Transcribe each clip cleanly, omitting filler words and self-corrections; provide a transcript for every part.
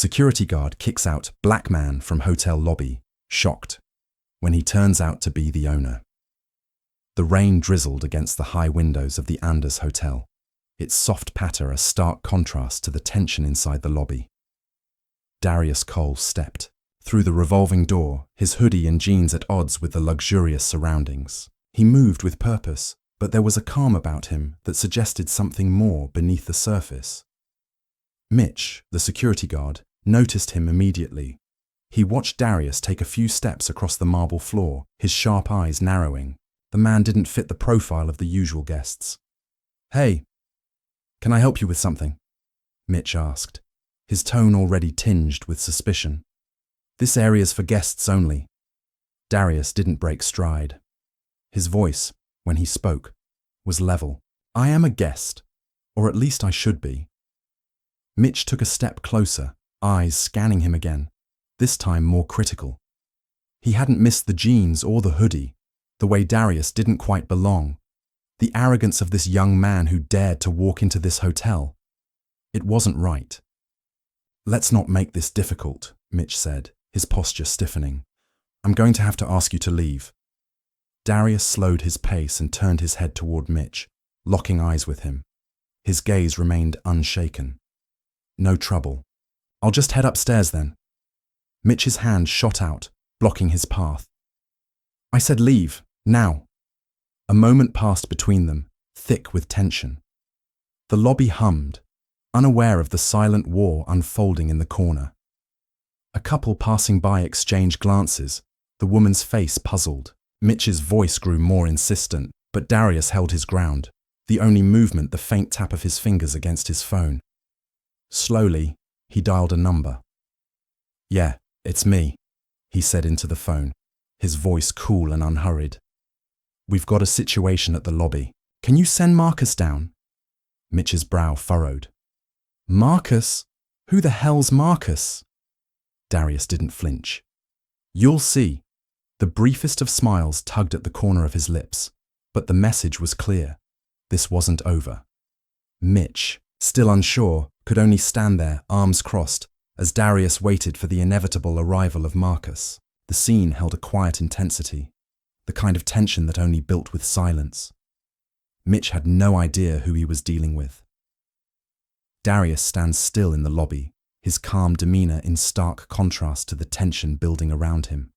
Security guard kicks out black man from hotel lobby, shocked, when he turns out to be the owner. The rain drizzled against the high windows of the Anders Hotel, its soft patter a stark contrast to the tension inside the lobby. Darius Cole stepped through the revolving door, his hoodie and jeans at odds with the luxurious surroundings. He moved with purpose, but there was a calm about him that suggested something more beneath the surface. Mitch, the security guard, noticed him immediately. He watched Darius take a few steps across the marble floor, his sharp eyes narrowing. The man didn't fit the profile of the usual guests. "Hey, can I help you with something?" Mitch asked, his tone already tinged with suspicion. "This area's for guests only." Darius didn't break stride. His voice, when he spoke, was level. "I am a guest, or at least I should be." Mitch took a step closer, eyes scanning him again, this time more critical. He hadn't missed the jeans or the hoodie, the way Darius didn't quite belong. The arrogance of this young man who dared to walk into this hotel. It wasn't right. "Let's not make this difficult," Mitch said, his posture stiffening. "I'm going to have to ask you to leave." Darius slowed his pace and turned his head toward Mitch, locking eyes with him. His gaze remained unshaken. "No trouble. I'll just head upstairs then." Mitch's hand shot out, blocking his path. "I said leave, now." A moment passed between them, thick with tension. The lobby hummed, unaware of the silent war unfolding in the corner. A couple passing by exchanged glances, the woman's face puzzled. Mitch's voice grew more insistent, but Darius held his ground, the only movement the faint tap of his fingers against his phone. Slowly, he dialed a number. "Yeah, it's me," he said into the phone, his voice cool and unhurried. "We've got a situation at the lobby. Can you send Marcus down?" Mitch's brow furrowed. "Marcus? Who the hell's Marcus?" Darius didn't flinch. "You'll see." The briefest of smiles tugged at the corner of his lips, but the message was clear. This wasn't over. Mitch, still unsure, could only stand there, arms crossed, as Darius waited for the inevitable arrival of Marcus. The scene held a quiet intensity, the kind of tension that only built with silence. Mitch had no idea who he was dealing with. Darius stands still in the lobby, his calm demeanor in stark contrast to the tension building around him.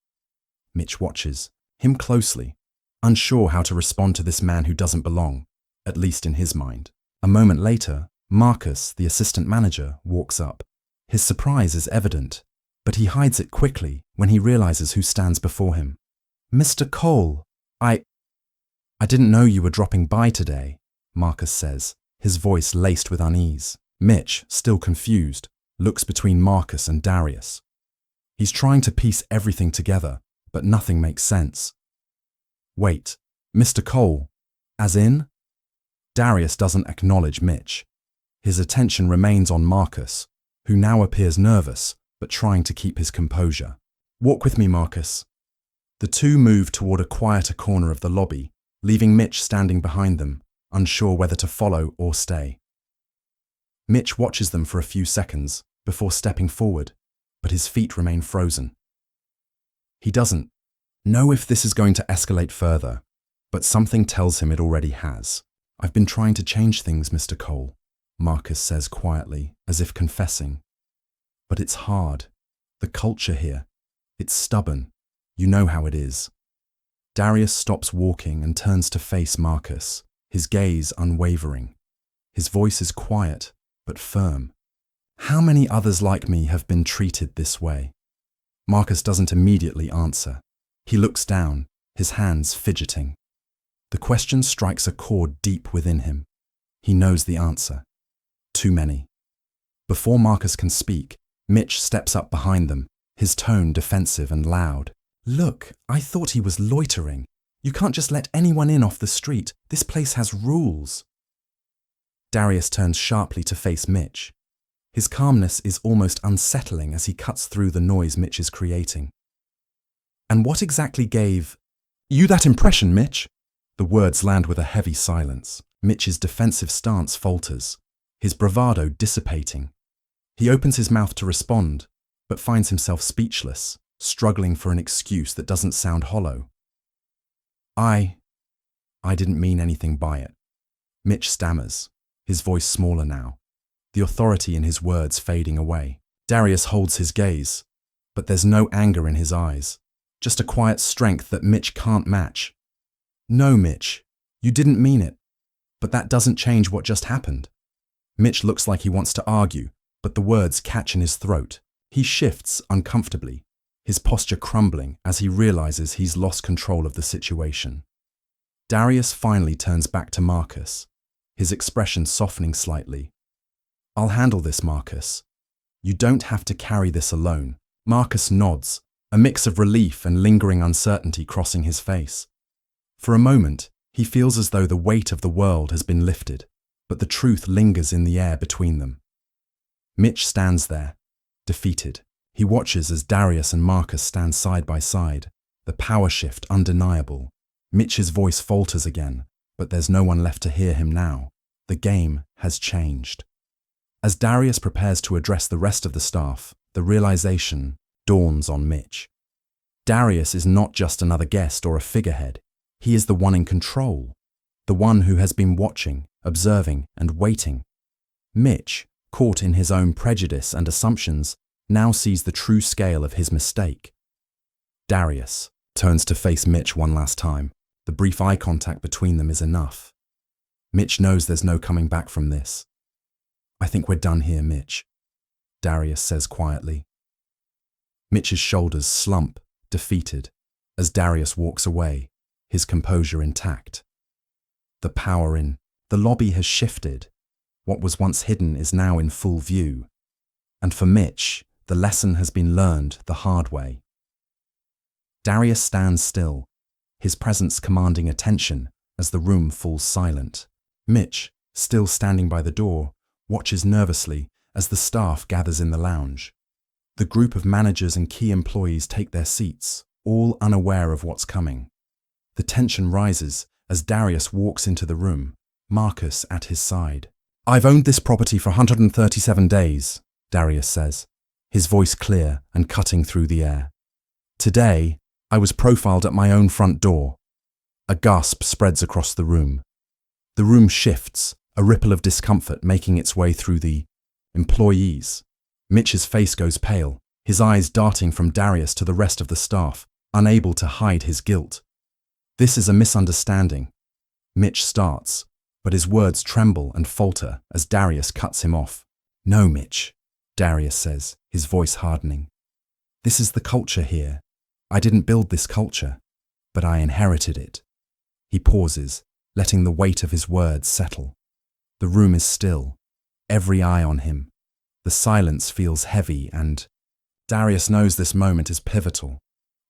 Mitch watches, him closely, unsure how to respond to this man who doesn't belong, at least in his mind. A moment later, Marcus, the assistant manager, walks up. His surprise is evident, but he hides it quickly when he realizes who stands before him. "Mr. Cole, I didn't know you were dropping by today," Marcus says, his voice laced with unease. Mitch, still confused, looks between Marcus and Darius. He's trying to piece everything together, but nothing makes sense. "Wait, Mr. Cole, as in?" Darius doesn't acknowledge Mitch. His attention remains on Marcus, who now appears nervous, but trying to keep his composure. "Walk with me, Marcus." The two move toward a quieter corner of the lobby, leaving Mitch standing behind them, unsure whether to follow or stay. Mitch watches them for a few seconds before stepping forward, but his feet remain frozen. He doesn't know if this is going to escalate further, but something tells him it already has. "I've been trying to change things, Mr. Cole," Marcus says quietly, as if confessing. "But it's hard. The culture here, it's stubborn. You know how it is." Darius stops walking and turns to face Marcus, his gaze unwavering. His voice is quiet, but firm. "How many others like me have been treated this way?" Marcus doesn't immediately answer. He looks down, his hands fidgeting. The question strikes a chord deep within him. He knows the answer. Too many. Before Marcus can speak, Mitch steps up behind them, his tone defensive and loud. "Look, I thought he was loitering. You can't just let anyone in off the street. This place has rules." Darius turns sharply to face Mitch. His calmness is almost unsettling as he cuts through the noise Mitch is creating. "And what exactly gave you that impression, Mitch?" The words land with a heavy silence. Mitch's defensive stance falters, his bravado dissipating. He opens his mouth to respond, but finds himself speechless, struggling for an excuse that doesn't sound hollow. I didn't mean anything by it. Mitch stammers, his voice smaller now, the authority in his words fading away. Darius holds his gaze, but there's no anger in his eyes, just a quiet strength that Mitch can't match. No, Mitch, you didn't mean it, but that doesn't change what just happened. Mitch looks like he wants to argue, but the words catch in his throat. He shifts uncomfortably, his posture crumbling as he realizes he's lost control of the situation. Darius finally turns back to Marcus, his expression softening slightly. I'll handle this, Marcus. You don't have to carry this alone. Marcus nods, a mix of relief and lingering uncertainty crossing his face. For a moment, he feels as though the weight of the world has been lifted, but the truth lingers in the air between them. Mitch stands there, defeated. He watches as Darius and Marcus stand side by side, the power shift undeniable. Mitch's voice falters again, but there's no one left to hear him now. The game has changed. As Darius prepares to address the rest of the staff, the realization dawns on Mitch. Darius is not just another guest or a figurehead. He is the one in control, the one who has been watching, observing, and waiting. Mitch, caught in his own prejudice and assumptions, now sees the true scale of his mistake. Darius turns to face Mitch one last time. The brief eye contact between them is enough. Mitch knows there's no coming back from this. I think we're done here, Mitch, Darius says quietly. Mitch's shoulders slump, defeated, as Darius walks away, his composure intact. The power in the lobby has shifted. What was once hidden is now in full view. And for Mitch, the lesson has been learned the hard way. Darius stands still, his presence commanding attention as the room falls silent. Mitch, still standing by the door, watches nervously as the staff gathers in the lounge. The group of managers and key employees take their seats, all unaware of what's coming. The tension rises as Darius walks into the room, Marcus at his side. I've owned this property for 137 days, Darius says, his voice clear and cutting through the air. Today, I was profiled at my own front door. A gasp spreads across the room. The room shifts, a ripple of discomfort making its way through the employees. Mitch's face goes pale, his eyes darting from Darius to the rest of the staff, unable to hide his guilt. This is a misunderstanding. Mitch starts, but his words tremble and falter as Darius cuts him off. No, Mitch, Darius says, his voice hardening. This is the culture here. I didn't build this culture, but I inherited it. He pauses, letting the weight of his words settle. The room is still, every eye on him. The silence feels heavy and Darius knows this moment is pivotal.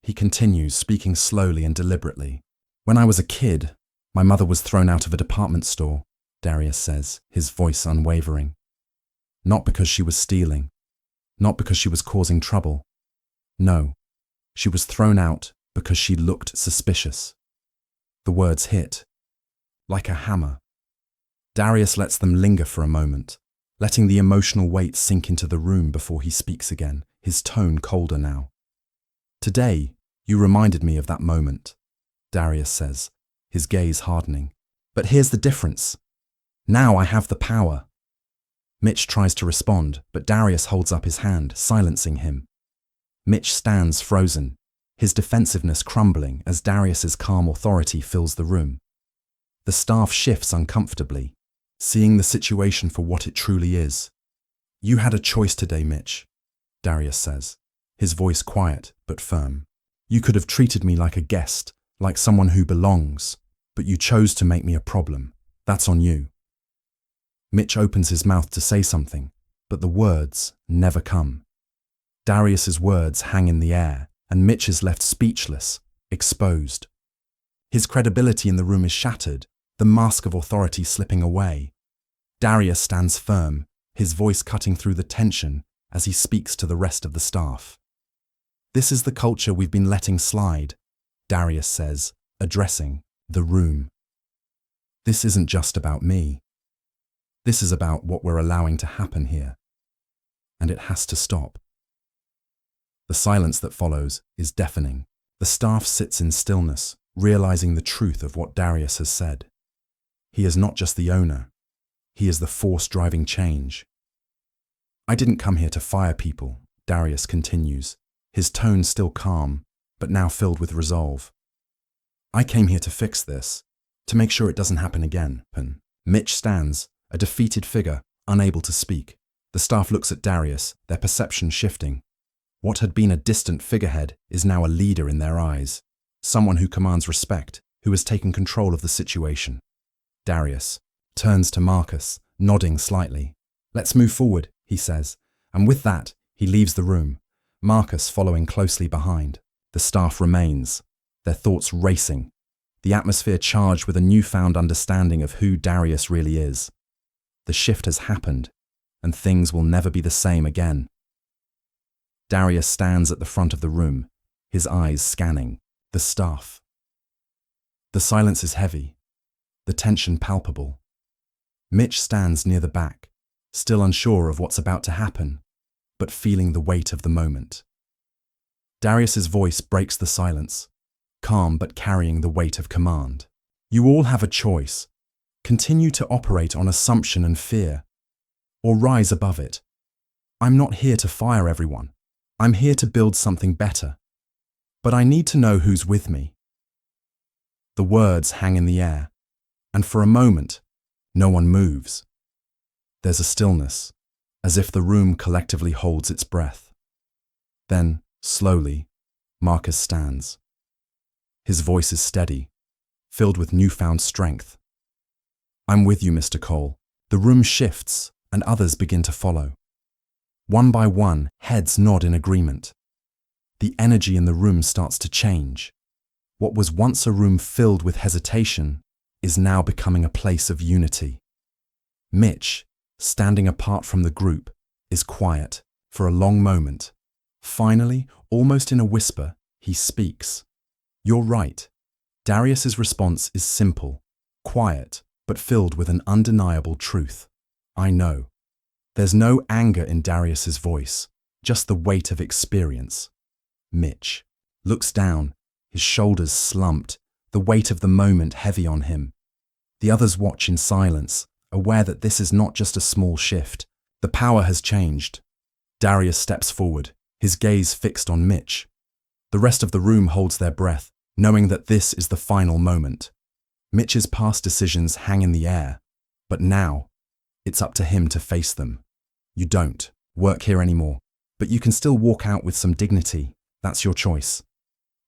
He continues, speaking slowly and deliberately. When I was a kid, my mother was thrown out of a department store, Darius says, his voice unwavering. Not because she was stealing, not because she was causing trouble. No, she was thrown out because she looked suspicious. The words hit, like a hammer. Darius lets them linger for a moment, letting the emotional weight sink into the room before he speaks again, his tone colder now. Today, you reminded me of that moment, Darius says, his gaze hardening. But here's the difference. Now I have the power. Mitch tries to respond, but Darius holds up his hand, silencing him. Mitch stands frozen, his defensiveness crumbling as Darius's calm authority fills the room. The staff shifts uncomfortably, seeing the situation for what it truly is. You had a choice today, Mitch, Darius says, his voice quiet but firm. You could have treated me like a guest, like someone who belongs, but you chose to make me a problem. That's on you. Mitch opens his mouth to say something, but the words never come. Darius's words hang in the air, and Mitch is left speechless, exposed. His credibility in the room is shattered, the mask of authority slipping away. Darius stands firm, his voice cutting through the tension as he speaks to the rest of the staff. This is the culture we've been letting slide, Darius says, addressing the room. This isn't just about me. This is about what we're allowing to happen here. and it has to stop. The silence that follows is deafening. The staff sits in stillness, realizing the truth of what Darius has said. He is not just the owner. He is the force driving change. I didn't come here to fire people, Darius continues, his tone still calm, but now filled with resolve. I came here to fix this, to make sure it doesn't happen again. Mitch stands, a defeated figure, unable to speak. The staff looks at Darius, their perception shifting. What had been a distant figurehead is now a leader in their eyes, someone who commands respect, who has taken control of the situation. Darius turns to Marcus, nodding slightly. "Let's move forward," he says, and with that, he leaves the room, Marcus following closely behind. The staff remains, their thoughts racing, the atmosphere charged with a newfound understanding of who Darius really is. The shift has happened, and things will never be the same again. Darius stands at the front of the room, his eyes scanning the staff. The silence is heavy, the tension palpable. Mitch stands near the back, still unsure of what's about to happen, but feeling the weight of the moment. Darius's voice breaks the silence, calm but carrying the weight of command. "You all have a choice. Continue to operate on assumption and fear, or rise above it. I'm not here to fire everyone. I'm here to build something better. But I need to know who's with me." The words hang in the air, and for a moment, no one moves. There's a stillness, as if the room collectively holds its breath. Then, slowly, Marcus stands. His voice is steady, filled with newfound strength. "I'm with you, Mr. Cole." The room shifts, and others begin to follow. One by one, heads nod in agreement. The energy in the room starts to change. What was once a room filled with hesitation is now becoming a place of unity. Mitch, standing apart from the group, is quiet for a long moment. Finally, almost in a whisper, he speaks. "You're right." Darius's response is simple, quiet, but filled with an undeniable truth. "I know." There's no anger in Darius's voice, just the weight of experience. Mitch looks down, his shoulders slumped, the weight of the moment heavy on him. The others watch in silence, aware that this is not just a small shift. The power has changed. Darius steps forward, his gaze fixed on Mitch. The rest of the room holds their breath, knowing that this is the final moment. Mitch's past decisions hang in the air, but now, it's up to him to face them. "You don't work here anymore, but you can still walk out with some dignity. That's your choice."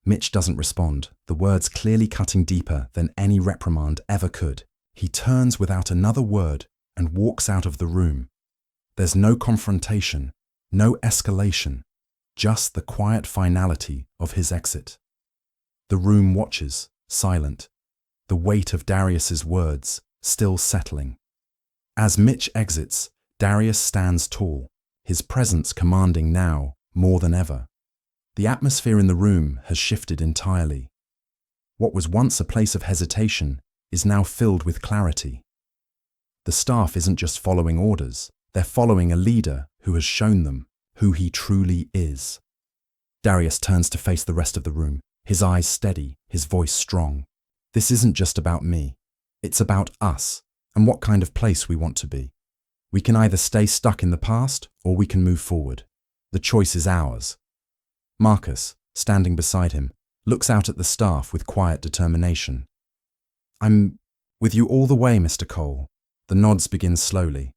Mitch doesn't respond, the words clearly cutting deeper than any reprimand ever could. He turns without another word and walks out of the room. There's no confrontation, no escalation, just the quiet finality of his exit. The room watches, silent, the weight of Darius's words still settling. As Mitch exits, Darius stands tall, his presence commanding now more than ever. The atmosphere in the room has shifted entirely. What was once a place of hesitation is now filled with clarity. The staff isn't just following orders, they're following a leader who has shown them who he truly is. Darius turns to face the rest of the room, his eyes steady, his voice strong. "This isn't just about me, it's about us and what kind of place we want to be. We can either stay stuck in the past or we can move forward. The choice is ours." Marcus, standing beside him, looks out at the staff with quiet determination. "I'm with you all the way, Mr. Cole." The nods begin slowly,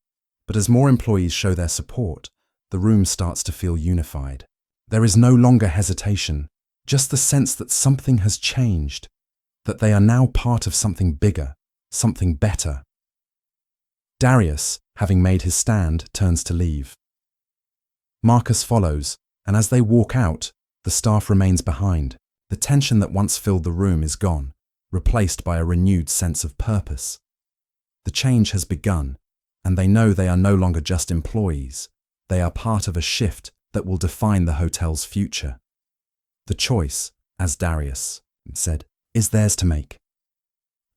but as more employees show their support, the room starts to feel unified. There is no longer hesitation, just the sense that something has changed, that they are now part of something bigger, something better. Darius, having made his stand, turns to leave. Marcus follows, and as they walk out, the staff remains behind. The tension that once filled the room is gone, replaced by a renewed sense of purpose. The change has begun, and they know they are no longer just employees. They are part of a shift that will define the hotel's future. The choice, as Darius said, is theirs to make.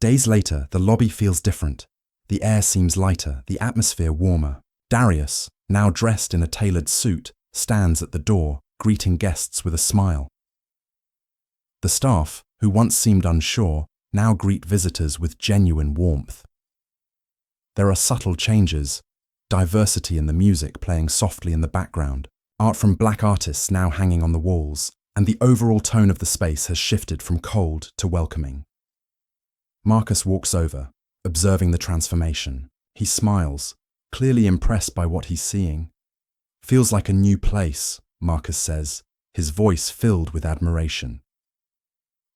Days later, the lobby feels different. The air seems lighter, the atmosphere warmer. Darius, now dressed in a tailored suit, stands at the door, greeting guests with a smile. The staff, who once seemed unsure, now greet visitors with genuine warmth. There are subtle changes, diversity in the music playing softly in the background, art from black artists now hanging on the walls, and the overall tone of the space has shifted from cold to welcoming. Marcus walks over, observing the transformation. He smiles, clearly impressed by what he's seeing. "Feels like a new place," Marcus says, his voice filled with admiration.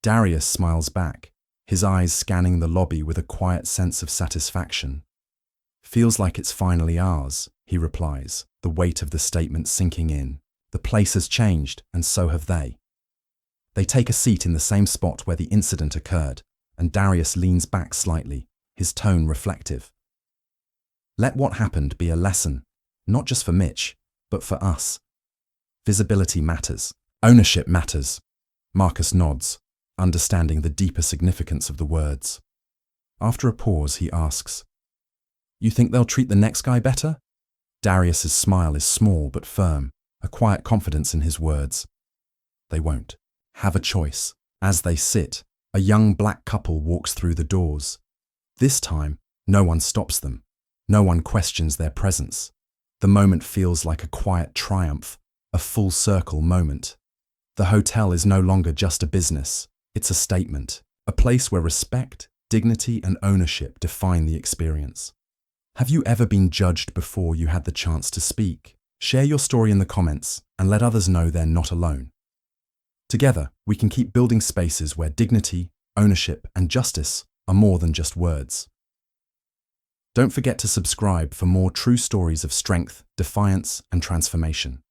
Darius smiles back, his eyes scanning the lobby with a quiet sense of satisfaction. "Feels like it's finally ours," he replies, the weight of the statement sinking in. The place has changed, and so have they. They take a seat in the same spot where the incident occurred, and Darius leans back slightly, his tone reflective. "Let what happened be a lesson, not just for Mitch, but for us. Visibility matters. Ownership matters." Marcus nods, understanding the deeper significance of the words. After a pause, he asks, "You think they'll treat the next guy better?" Darius's smile is small but firm, a quiet confidence in his words. "They won't. Have a choice." As they sit, a young black couple walks through the doors. This time, no one stops them. No one questions their presence. The moment feels like a quiet triumph, a full circle moment. The hotel is no longer just a business. It's a statement, a place where respect, dignity, and ownership define the experience. Have you ever been judged before you had the chance to speak? Share your story in the comments and let others know they're not alone. Together, we can keep building spaces where dignity, ownership, and justice are more than just words. Don't forget to subscribe for more true stories of strength, defiance, and transformation.